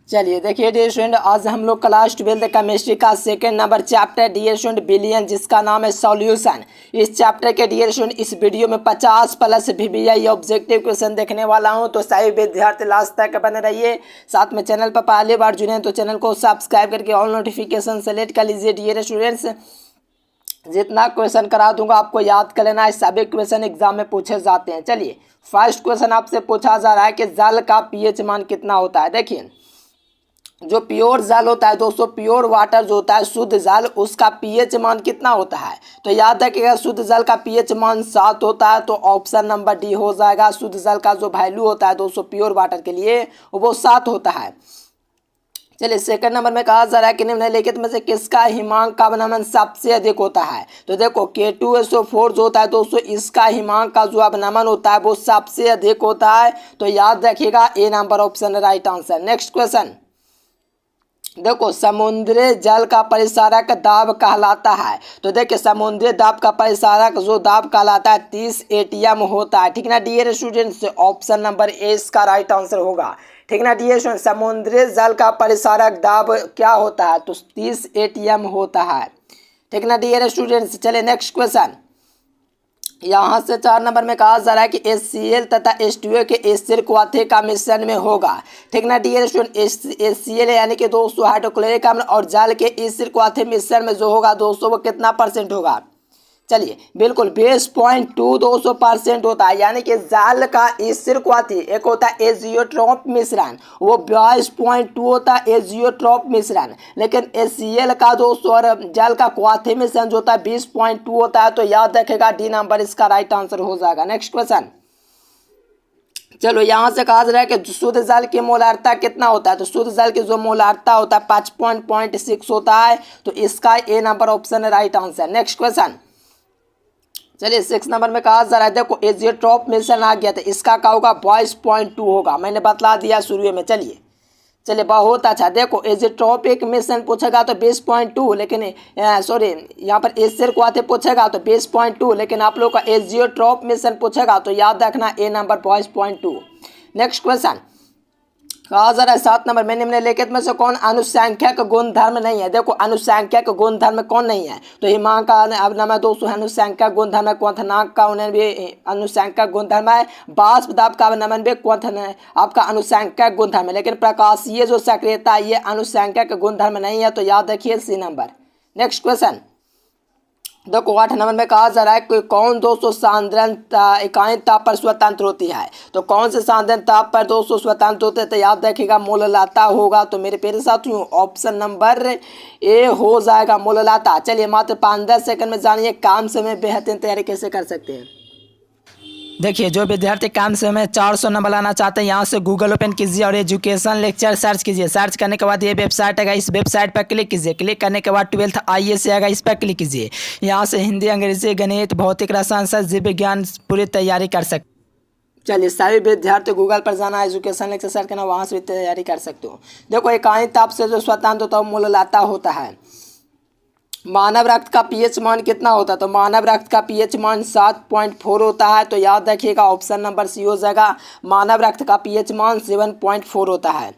चलिए देखिए dear student, आज हम लोग क्लास 12 केमिस्ट्री का second number chapter dear student billion, जिसका नाम है सॉल्यूशन। इस चैप्टर के डियर स्टूडेंट इस वीडियो में 50 प्लस VBI ऑब्जेक्टिव क्वेश्चन देखने वाला हूं, तो सभी विद्यार्थी लास्ट तक बने रहिए। साथ में चैनल पर पहली बार जुड़े हैं तो चैनल को सब्सक्राइब करके ऑल नोटिफिकेशन सेलेक्ट कर लीजिए। डियर स्टूडेंट्स, जितना क्वेश्चन करा दूंगा आपको याद कर लेना है, सभी क्वेश्चन एग्जाम में पूछे जाते हैं। चलिए फर्स्ट क्वेश्चन आपसे पूछा जा रहा है कि जल का पीएच मान कितना होता है। देखिए जो प्योर जल होता है दोस्तों, प्योर वाटर जो होता है, शुद्ध जल, उसका पीएच मान कितना होता है। तो याद रखिएगा शुद्ध जल का पीएच मान 7 होता है, तो ऑप्शन नंबर डी हो जाएगा। शुद्ध जल का जो वैल्यू होता है दोस्तों प्योर वाटर के लिए वो 7 होता है। चलिए सेकंड नंबर में कहा जा रहा है कि निम्नलिखित में से किसका हिमांक का अवनमन सबसे अधिक होता है। तो देखो K2SO4 जो होता है दोस्तों, इसका हिमांक का जो अवनमन होता है वो सबसे अधिक होता है। तो याद रखिएगा A number option right answer. Next question देखो, समुद्री जल का परिसारक दाब कहलाता है। तो देखिए समुद्री दाब का परिसारक जो दाब कहलाता है 30 ATM होता है। ठीक ना dear students, option number A इसका राइट आंसर होगा। ठीक ना डियर स्टूडेंट, समुद्री जल का परिसारक दाब क्या होता है, तो 30 ATM होता है। ठीक ना डियर स्टूडेंट्स, चले नेक्स्ट क्वेश्चन। यहाँ से 4 नंबर में कहा जा रहा है कि HCl तथा H2O के एसिड क्वाथे का मिश्रण में होगा। ठीक ना डियर स्टूडेंट, HCl यानी कि 200 हाइड्रोक्लोरिक अम्ल और जल के एसिड क्वाथे मिश्रण में जो होगा दोस्तों वो कितना % होगा। चलिए बिल्कुल 20.2 200% होता है, यानी कि जल का एसिड क्वाथी एक होता है एजियोट्रॉप मिश्रण, वो 22.2 होता है एजियोट्रॉप मिश्रण। लेकिन HCl का दोस्तों और जल का क्वाथी मिश्रण जो होता है 20.2 होता है। तो याद रखेगा डी नंबर इसका राइट आंसर हो जाएगा। नेक्स्ट क्वेश्चन, चलो यहाँ से कहा जा रहा है कि शुद्ध जल की मोलारता कितना होता है। तो शुद्ध जल की जो मोलारता होता है 55.6 होता है। तो इसका ए नंबर ऑप्शन है राइट आंसर। नेक्स्ट क्वेश्चन, चलिए 6 नंबर में कहा जा रहा है, देखो एजियोट्रॉप मिश्रण आ गया था, इसका क्या होगा 22.2 होगा। मैंने बतला दिया शुरू में। चलिए बहुत अच्छा। देखो एजियोट्रॉप एक मिश्रण पूछेगा तो 20.2, लेकिन सॉरी यहाँ पर एसिड क्वाथे पूछेगा तो 20.2, लेकिन आप लोग का एजियोट्रॉप मिश्रण पूछेगा तो याद रखना ए नंबर 22.2। नेक्स्ट क्वेश्चन कहा जा रहा है 7 नंबर में निम्नलिखित में से कौन अनुसंख्यक गुणधर्म नहीं है। देखो अनुसंख्यक गुणधर्म कौन नहीं है, तो हिमांक का अवनमन दोस्तों अनुसंख्यक गुणधर्म है। क्वथनांक का उन्नयन भी अनुसंख्यक गुणधर्म है। बाष्प दाब का अवनमन भी क्वथन आपका अनुसंख्यक गुणधर्म है। लेकिन प्रकाशीय जो सक्रियता है ये अनुसंख्यक गुणधर्म नहीं है। तो याद रखिए सी नंबर। नेक्स्ट क्वेश्चन देखो 8 नंबर में कहा जा रहा है कि कौन दोस्तों सांद्रण इकाई ताप पर स्वतंत्र होती है। तो कौन से सांद्रण ताप पर दोस्तों स्वतंत्र होते हैं, तो याद रखिएगा मोललाता होगा। तो मेरे प्यारे साथियों ऑप्शन नंबर ए हो जाएगा मोललाता। चलिए मात्र 5-10 सेकंड में जानिए काम समय बेहतरीन तैयारी कैसे कर सकते हैं। देखिए जो विद्यार्थी काम से में 400 नंबर लाना चाहते हैं, यहाँ से गूगल ओपन कीजिए और एजुकेशन लेक्चर सर्च कीजिए। सर्च करने के बाद ये वेबसाइट आएगा, इस वेबसाइट पर क्लिक कीजिए। क्लिक करने के बाद 12th IAS आएगा, इस पर क्लिक कीजिए। यहाँ से हिंदी, अंग्रेजी, गणित, भौतिक, रसायन शास्त्र, जीव विज्ञान पूरी तैयारी कर सकते। चलिए सभी विद्यार्थी गूगल पर जाना, एजुकेशन लेक्चर सर्च करना, वहाँ से भी तैयारी कर सकते हो। देखो इकाई ताप से जो स्वतंत्र होता है वो मोललाता होता है। मानव रक्त का पीएच मान कितना होता है, तो मानव रक्त का पीएच मान 7.4 होता है। तो याद रखिएगा ऑप्शन नंबर सी हो जाएगा। मानव रक्त का पीएच मान 7.4 होता है।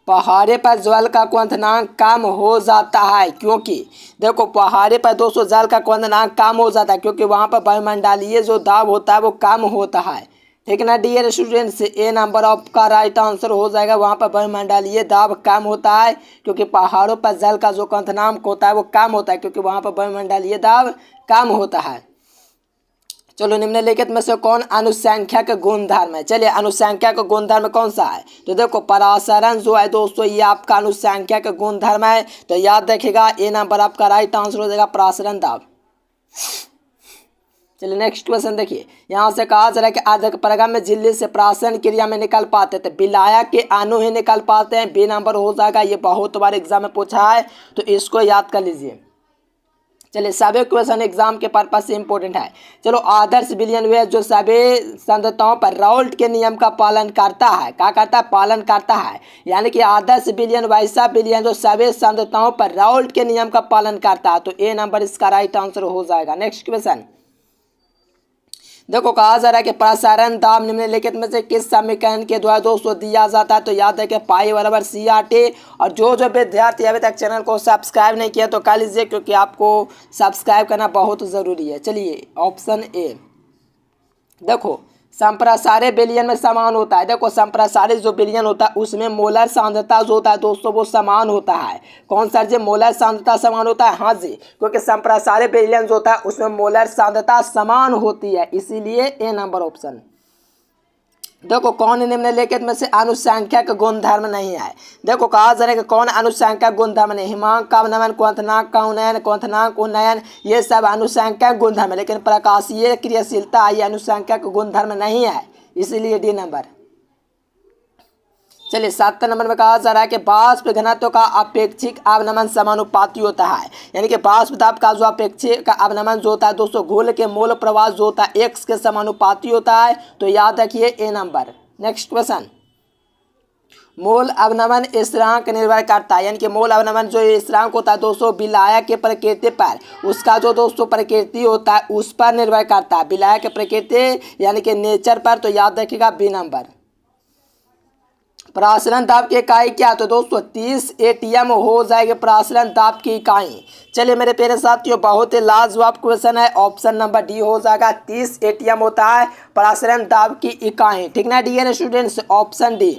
पहाड़े पर जल का क्वथनांक कम हो जाता है क्योंकि, देखो पहाड़े पर दोस्तों जल का क्वथनांक कम हो जाता है क्योंकि वहाँ पर वायुमंडलीय जो दाब होता है वो कम होता है। ठीक ना डियर स्टूडेंट्स, ए नंबर आपका राइट आंसर हो जाएगा। वहाँ पर वायुमंडलीय दाब कम होता है क्योंकि पहाड़ों पर जल का जो क्वथनांक होता है वो कम होता है क्योंकि वहाँ पर वायुमंडलीय दाब कम होता है। चलो निम्नलिखित में से कौन अनुसंख्यक गुणधर्म है। चलिए अनुसंख्यक गुणधर्म कौन सा है, तो देखो परासरण जो है दोस्तों ये आपका अनुसंख्यक गुणधर्म है। तो याद रखिएगा ए नंबर आपका राइट आंसर हो जाएगा परासरण दाब। चलिए नेक्स्ट क्वेश्चन देखिए, यहाँ से कहा जा रहा है कि आधक परगम में झिल्ली से प्राशन क्रिया में निकल पाते थे, विलायक के अणु ही निकल पाते हैं। बी नंबर हो जाएगा। ये बहुत बार एग्जाम में पूछा है तो इसको याद कर लीजिए। चलिए सभी क्वेश्चन एग्जाम के पर्पज से इंपॉर्टेंट है। चलो आदर्श बिलियन वे जो सभी संरचनाओं पर राउल्ट के नियम का पालन करता है, क्या करता है, पालन करता है। यानी कि आदर्श बिलियन वैसा बिलियन जो सभी संरचनाओं पर राउल्ट के नियम का पालन करता है। तो ए नंबर इसका राइट आंसर हो जाएगा। नेक्स्ट क्वेश्चन देखो कहा जा रहा है कि प्रसारण दाब निम्नलिखित में से किस समीकरण के द्वारा दोस्तों दिया जाता है, तो याद है कि पाई बराबर CRT। और जो विद्यार्थी अभी तक चैनल को सब्सक्राइब नहीं किया तो कर लीजिए, क्योंकि आपको सब्सक्राइब करना बहुत ज़रूरी है। चलिए ऑप्शन ए, देखो संप्रसारित विलयन में समान होता है। देखो संप्रसारित जो विलयन होता है उसमें मोलर सांद्रता जो होता है दोस्तों वो समान होता है। कौन सर जी, मोलर सांद्रता समान होता है? हाँ जी, क्योंकि संप्रसारित विलयन जो होता है उसमें मोलर सांद्रता समान होती है, इसीलिए ए नंबर ऑप्शन। देखो कौन निम्नलिखित में से अनुसंख्यक गुणधर्म नहीं है। देखो कहा जा रहा है कि कौन अनुसंख्यक गुणधर्म नहीं, हिमांक का अवनमन, क्वथनांक का उन्नयन, क्वथनांक उन्नयन, ये सब अनुसंख्यक गुणधर्म है, लेकिन प्रकाशीय क्रियाशीलता ये अनुसंख्यक गुणधर्म नहीं है, इसीलिए डी नंबर। चलिए 7 नंबर में कहा जा रहा है कि वाष्प घनत्व का अपेक्षिक अवनमन समानुपाती होता है, यानी कि वाष्प दाब का जो अपेक्षिक अवनमन जो होता है दोस्तों घोल के मोल प्रवाह जो होता है x के समानुपाती होता है, तो याद रखिए ए नंबर। नेक्स्ट क्वेश्चन, मोल अवनमन स्थिरांक निर्भर करता है, यानी कि मोल अवनमन जो स्थिरांक होता है दोस्तों विलायक के प्रकृति पर, उसका जो दोस्तों प्रकृति होता है उस पर निर्भर करता है, विलायक के प्रकृति यानी कि नेचर पर, तो याद रखिएगा बी नंबर। प्रासरण दाब की इकाई क्या, तो दोस्तों 30 ATM हो जाएगी प्रासरण दाब की इकाई। चलिए मेरे प्यारे साथियों बहुत ही लाजवाब क्वेश्चन है, ऑप्शन नंबर डी हो जाएगा। 30 ATM होता है प्रासरण दाब की इकाई, ठीक ना डियर स्टूडेंट्स, ऑप्शन डी।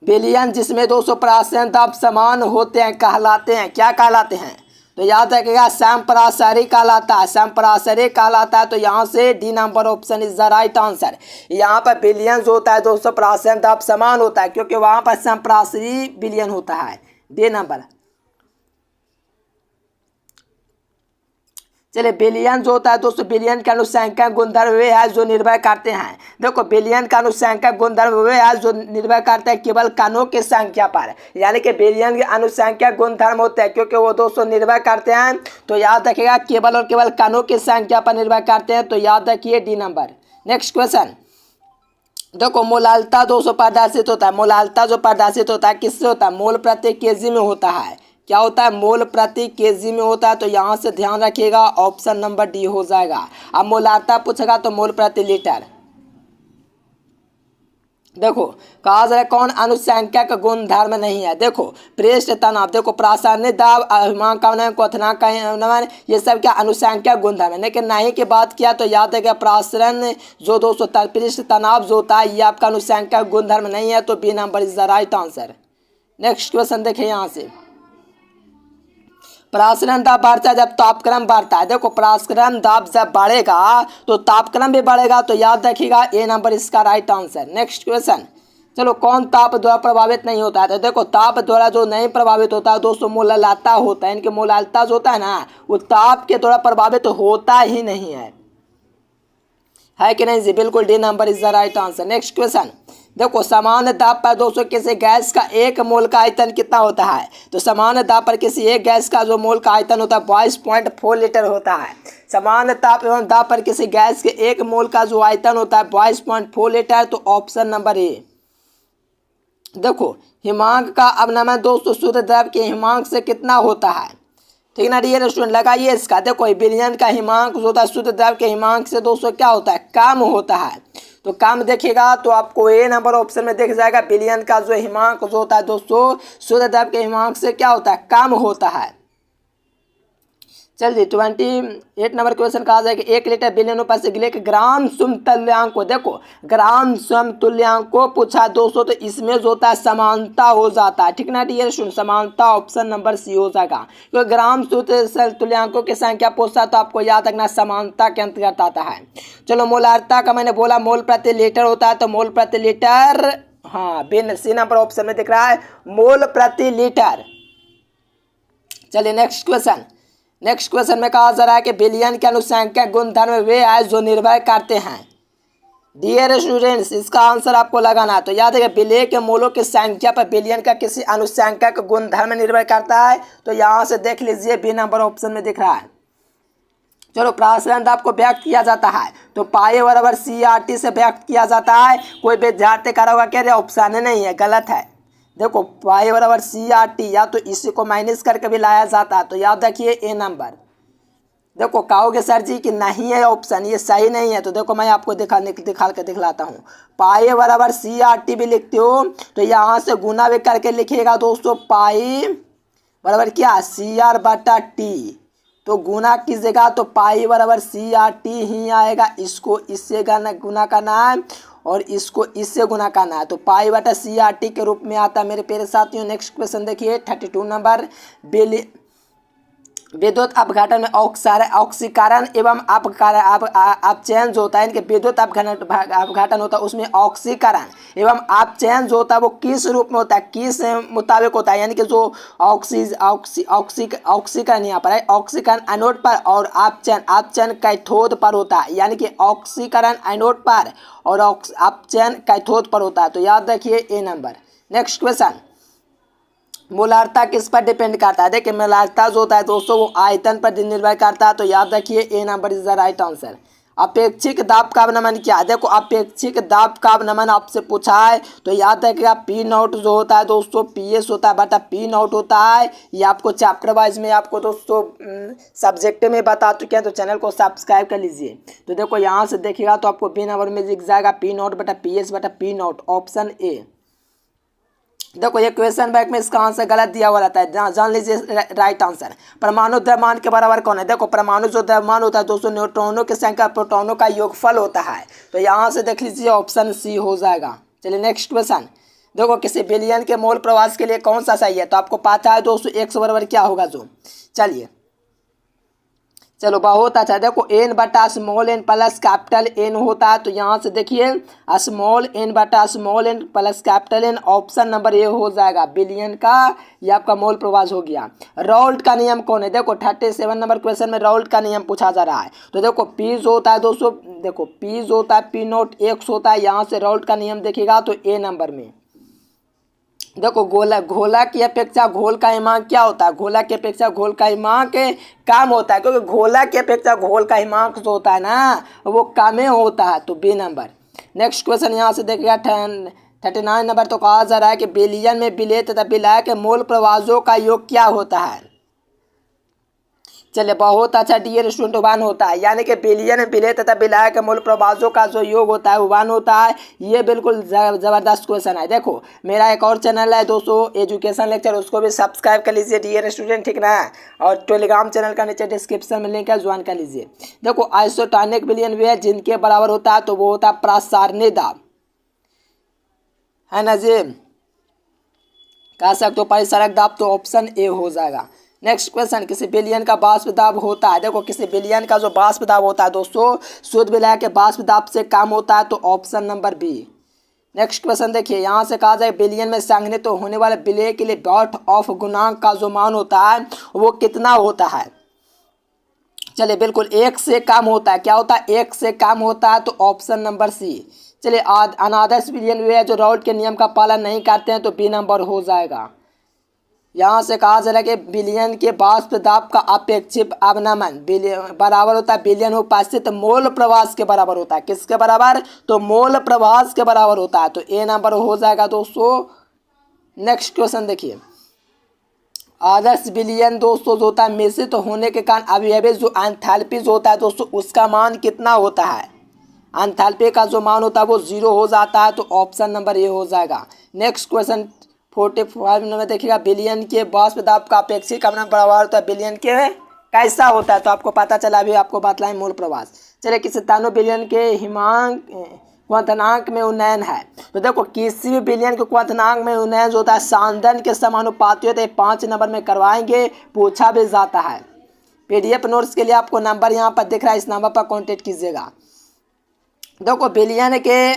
विलयन जिसमें दोस्तों प्रासरण दाब समान होते हैं कहलाते हैं, क्या कहलाते हैं, तो याद रखिएगा संप्रासरी कहलाता है, संप्रासरी कहलाता है, तो यहाँ से D number option is the right answer. यहाँ पर विलयन जो होता है दोस्तों प्रासरण दाब समान होता है, क्योंकि वहाँ पर संप्रासरी विलयन होता है, डी नंबर। चलिए विलयन जो होता है दोस्तों विलयन के अनुसंख्यक गुणधर्म वे है जो निर्भर करते हैं। देखो विलयन का अनुसंख्यक गुणधर्म वे है जो निर्भर करते हैं केवल कणों की संख्या पर, यानी कि विलयन के अनुसंख्यक गुणधर्म होते हैं क्योंकि वो दोस्तों निर्भर करते हैं, तो याद रखिएगा केवल और केवल कणों की संख्या पर निर्भर करते हैं, तो याद रखिए डी नंबर। नेक्स्ट क्वेश्चन, देखो मोलालता दोस्तों प्रदर्शित होता है, मोलालता जो प्रदर्शित होता है किससे होता है, मोल प्रति केजी में होता है। क्या होता है, मोल प्रति केजी में होता है, तो यहाँ से ध्यान रखिएगा ऑप्शन नंबर डी हो जाएगा। अब मोलालता पूछेगा तो मोल प्रति लीटर। देखो कहा जा रहा है कौन अनुसंख्यक गुणधर्म नहीं है, देखो पृष्ठ तनाव, देखो प्रासरणिक दाब, हिमांक का अवनमन, क्वथनांक का अवनमन, ये सब क्या अनुसंख्यक गुणधर्म है, लेकिन नहीं की बात किया तो याद है कि प्रासरण जो दोस्तों पृष्ठ तनाव जो होता है ये आपका अनुसंख्यक गुणधर्म नहीं है, तो B number is the right answer. Next question देखिए यहाँ से, प्रासरण दाब बढ़ता है जब तापक्रम बढ़ता है। देखो प्रासरण दाब जब बढ़ेगा तो तापक्रम भी बढ़ेगा, तो याद रखिएगा ए नंबर इसका राइट आंसर। नेक्स्ट क्वेश्चन, चलो कौन ताप द्वारा प्रभावित नहीं होता है, तो देखो ताप द्वारा जो नहीं प्रभावित होता है दोस्तों मोलालता होता है, इनके मोलालता जो होता है ना वो ताप के द्वारा प्रभावित होता ही नहीं है कि नहीं जी, बिल्कुल D number is the right answer. Next question, देखो समान दाब पर दोस्तों किसी गैस का एक मोल का आयतन कितना होता है, तो समान दाब पर किसी एक गैस का जो मोल का आयतन होता है 22.4 लीटर होता है। समान ताप एवं दाब पर किसी गैस के एक मोल का जो आयतन होता है 22.4 लीटर, तो ऑप्शन नंबर ए। देखो हिमांक का अवनमन दोस्तों शुद्ध द्रव के हिमांक से कितना होता है, ठीक ना डियर स्टूडेंट, लगाइए इसका। देखो विलयन का हिमांक जो होता है शुद्ध द्रव के हिमांक से दोस्तों क्या होता है, कम होता है, तो कम देखिएगा तो आपको ए नंबर ऑप्शन में दिख जाएगा। विलयन का जो हिमांक जो होता है दोस्तों शुद्ध द्रव के हिमांक से क्या होता है, कम होता है। चलिए 28 नंबर क्वेश्चन कहा जाए कि 1 लीटर विलयन पर ग्राम समतुल्यांक को, देखो ग्राम समतुल्यांक को पूछा दोस्तों, तो इसमें जो होता है समानता हो जाता है, ठीक ना डियर स्टूडेंट, समानता ऑप्शन नंबर सी हो जाएगा, क्योंकि ग्राम समतुल्यांकों की संख्या पूछता है तो आपको याद रखना समानता के अंतर्गत आता है। चलो मोलारता का मैंने बोला मोल प्रति लीटर होता है, तो मोल प्रति लीटर, हाँ बिन सी नंबर ऑप्शन में दिख रहा है मोल प्रति लीटर। चलिए नेक्स्ट क्वेश्चन में कहा जा रहा है कि विलयन के अनुसंख्यक गुणधर्म वे है जो निर्भर करते हैं। डियर स्टूडेंट्स इसका आंसर आपको लगाना है, तो याद है विलय के मोलों की संख्या पर विलयन का किसी अनुसंख्यक गुणधर्म निर्भर करता है, तो यहाँ से देख लीजिए बी नंबर ऑप्शन में दिख रहा है। चलो प्रासरण दाब को व्यक्त किया जाता है तो पाई बराबर CRT से व्यक्त किया जाता है। कोई विद्यार्थी करा होगा कह रहे ऑप्शन नहीं है, गलत है। देखो पाई बराबर CRT या तो इसी को माइनस करके भी लाया जाता है, तो याद रखिए ए नंबर। देखो कहोगे सर जी कि नहीं है ऑप्शन, ये सही नहीं है, तो देखो मैं आपको दिखा के दिखलाता हूँ। पाई बराबर CRT भी लिखते हो तो यहाँ से गुना भी करके लिखिएगा दोस्तों, पाई बराबर क्या CR/T, तो गुना कीजिएगा तो पाई बराबर CRT ही आएगा। इसको इससे गुना करना है और इसको इससे गुना करना है, तो पाई/CRT के रूप में आता है मेरे प्यारे साथियों। नेक्स्ट क्वेश्चन देखिए 32 नंबर। विद्युत अपघटन में ऑक्सीकरण एवं अपचयन होता है, इनके विद्युत अपघटन होता है उसमें ऑक्सीकरण एवं अपचयन होता है वो किस रूप में होता है, किस मुताबिक होता है, यानी कि जो ऑक्सीकरण यहाँ पर है, ऑक्सीकरण एनोड पर और अपचयन कैथोड पर होता है, यानी कि ऑक्सीकरण एनोड पर और अपचयन कैथोड पर होता है, तो याद रखिए ए नंबर। नेक्स्ट क्वेश्चन, मोलारता किस पर डिपेंड करता है? देखिए मोलारता जो होता है दोस्तों वो आयतन पर निर्भर करता है, तो याद रखिए A number is the right answer. अपेक्षिक दाब का अवनमन क्या है? देखो अपेक्षिक दाब का अवनमन आपसे पूछा है तो याद रखिएगा P0 जो होता है दोस्तों PS होता है बटा P0 होता है। ये आपको चैप्टर वाइज में आपको दोस्तों सब्जेक्ट में बता चुके हैं, तो चैनल को सब्सक्राइब कर लीजिए। तो देखो यहाँ से देखिएगा तो आपको B नंबर में दिख जाएगा P0 बटा PS बटा P0, ऑप्शन ए। देखो ये क्वेश्चन बैंक में इसका आंसर गलत दिया हुआ रहता है, जान लीजिए राइट आंसर। परमाणु द्रव्यमान के बराबर कौन है? देखो परमाणु जो द्रव्यमान होता है दोस्तों न्यूट्रॉनों की संख्या प्रोटॉनों का योगफल होता है, तो यहाँ से देख लीजिए ऑप्शन सी हो जाएगा। चलिए नेक्स्ट क्वेश्चन, देखो किसी बिलियन के मोल प्रवास के लिए कौन सा सही है? तो आपको पता है दोस्तों x बराबर क्या होगा जो, चलिए चलो बहुत अच्छा। देखो n बटा small n plus capital n होता है, तो यहाँ से देखिए स्मॉल n बटा small n plus capital n, option number ए हो जाएगा। बिलियन का ये आपका मोल प्रवास हो गया। राउल्ट का नियम कौन है? देखो 37 नंबर क्वेश्चन में राउल्ट का नियम पूछा जा रहा है, तो देखो P जो होता है दोस्तों, देखो P जो होता है P0 x होता है, यहाँ से राउल्ट का नियम देखिएगा तो ए नंबर में। देखो घोला की अपेक्षा घोल का हिमांक क्या होता है? घोला की अपेक्षा घोल का हिमांक कम होता है, क्योंकि घोला की अपेक्षा घोल का हिमांक जो होता है ना वो कम होता है, तो बी नंबर। नेक्स्ट क्वेश्चन यहाँ से देखिएगा 39 नंबर, तो कहा जा रहा है कि बिलियन में विलेय तथा विलायक के मोल प्रवासों का योग क्या होता है? चलिए बहुत अच्छा डियर स्टूडेंट, 1 होता है, यानी कि बिलियन विलेय तथा विलायक के मूल प्रवासों का जो योग होता है वो 1 होता है। ये बिल्कुल ज़बरदस्त क्वेश्चन है। देखो मेरा एक और चैनल है दोस्तों एजुकेशन लेक्चर, उसको भी सब्सक्राइब कर लीजिए डियर स्टूडेंट, ठीक ना, और टेलीग्राम चैनल का नीचे डिस्क्रिप्शन में लिंक है, ज्वाइन कर लीजिए। देखो आइसोटॉनिक बिलियन वे जिनके बराबर होता है तो वो होता है प्रसारणी दाब, है ना जी, कह सकते हो परिसरक दाब, तो ऑप्शन ए हो जाएगा। नेक्स्ट क्वेश्चन, किसी बिलियन का वाष्प दाब होता है? देखो किसी बिलियन का जो वाष्प दाब होता है दोस्तों शुद्ध विलायक के वाष्प दाब से कम होता है, तो option number B. Next question देखिए यहाँ से कहा जाए बिलियन में संघनित तो होने वाले विलेय के लिए डॉट ऑफ गुणांक का जो मान होता है वो कितना होता है? चलिए बिल्कुल 1 से कम होता है। क्या होता है? 1 से कम होता है, तो ऑप्शन नंबर सी। चलिए अनादर्श बिलियन वे जो राउल्ट के नियम का पालन नहीं करते हैं, तो बी नंबर हो जाएगा। यहाँ से कहा जा रहा है कि बिलियन के वाष्प दाब का अपेक्षित अवनमन बराबर होता है बिलियन उपस्थित मोल प्रवास के बराबर होता है। किसके बराबर? तो मोल प्रवास के बराबर होता है, तो ए नंबर हो जाएगा दोस्तों। नेक्स्ट क्वेश्चन देखिए, आदर्श बिलियन दोस्तों जो होता है मिश्रित होने के कारण अवयवी जो एंथैल्पी जो होता है दोस्तों उसका मान कितना होता है? एंथैल्पी का जो मान होता है वो 0 हो जाता है, तो ऑप्शन नंबर ए हो जाएगा। नेक्स्ट क्वेश्चन 45 नंबर देखिएगा, बिलियन के वाष्प दाब का अपेक्षित अवनमन बराबर होता है बिलियन के कैसा होता है? तो आपको पता चला, अभी आपको बतलाएं मूल प्रवास। चलिए किसी 93 बिलियन के हिमांक क्वथनांक में उन्नयन है, तो देखो किसी भी बिलियन के क्वथनांक में उन्नयन जो होता है सांदन के समानुपाती होते हैं, 5 नंबर में करवाएंगे, पूछा भी जाता है। PDF नोट्स के लिए आपको नंबर यहाँ पर दिख रहा है, इस नंबर पर कॉन्टेक्ट कीजिएगा। देखो बिलियन के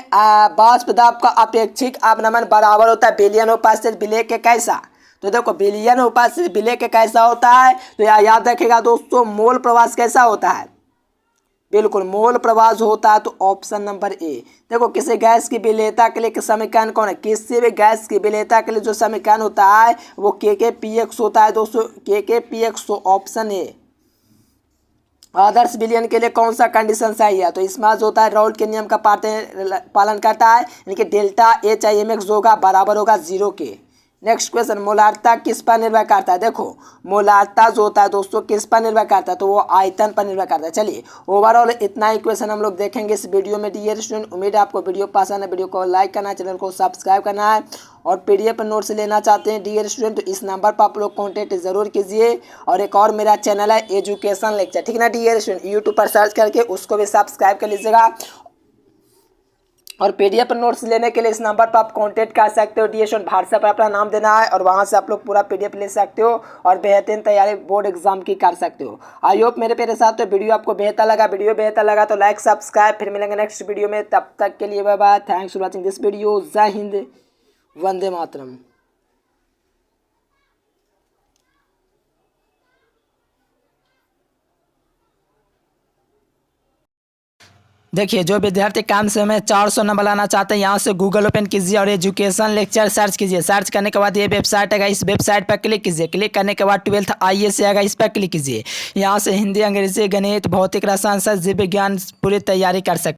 वाष्प दाब का अपेक्षित अवनमन बराबर होता है बिलियन उपस्थित विलेय के कैसा? तो देखो बिलियन उपस्थित विलेय के कैसा होता है, तो याद रखिएगा दोस्तों मोल प्रवास कैसा होता है? बिल्कुल मोल प्रवास होता है, तो ऑप्शन नंबर ए। देखो किसी गैस की विलेयता के लिए समीकरण कौन है? किसी भी गैस की विलेयता के लिए जो समीकरण होता है वो KKPX होता है दोस्तों, KKPX, तो ऑप्शन ए। आदर्श बिलियन के लिए कौन सा कंडीशन सही है? तो इसमें जो होता है राउल्ट के नियम का पालन करता है, यानी कि डेल्टा HIMX होगा बराबर होगा 0 के। नेक्स्ट क्वेश्चन, मोलार्ता किस पर निर्भर करता है? देखो मोलार्ता जो होता है दोस्तों किस पर निर्भर करता है? तो वो आयतन पर निर्भर करता है। चलिए ओवरऑल इतना ही क्वेश्चन हम लोग देखेंगे इस वीडियो में डियर स्टूडेंट। उम्मीद है आपको वीडियो पसंद है। वीडियो को लाइक करना है, चैनल को सब्सक्राइब करना है और पीडीएफ नोट्स लेना चाहते हैं डियर स्टूडेंट तो इस नंबर पर आप लोग कॉन्टेक्ट जरूर कीजिए। और एक और मेरा चैनल है एजुकेशन लेक्चर, ठीक है ना डियर स्टूडेंट, यूट्यूब पर सर्च करके उसको भी सब्सक्राइब कर लीजिएगा। और पीडीएफ नोट्स लेने के लिए इस नंबर पर आप कांटेक्ट कर सकते हो डियर स्टूडेंट। व्हाट्सएप पर अपना नाम देना है और वहां से आप लोग पूरा पीडीएफ ले सकते हो और बेहतरीन तैयारी बोर्ड एग्जाम की कर सकते हो। आई होप मेरे प्यारे साथ तो वीडियो आपको बेहतर लगा। वीडियो बेहतर लगा तो लाइक सब्सक्राइब, फिर मिलेंगे नेक्स्ट वीडियो में। तब तक के लिए bye bye, thanks for watching this video. जय हिंद, वंदे मातरम। देखिए जो विद्यार्थी काम से में 400 नंबर लाना चाहते हैं यहाँ से गूगल ओपन कीजिए और एजुकेशन लेक्चर सर्च कीजिए। सर्च करने के बाद ये वेबसाइट आएगा, इस वेबसाइट पर क्लिक कीजिए। क्लिक करने के बाद 12th IAS आएगा, इस पर क्लिक कीजिए। यहाँ से हिंदी, अंग्रेजी, गणित, भौतिक, रसायन, जीव विज्ञान पूरी तैयारी कर सकते हैं।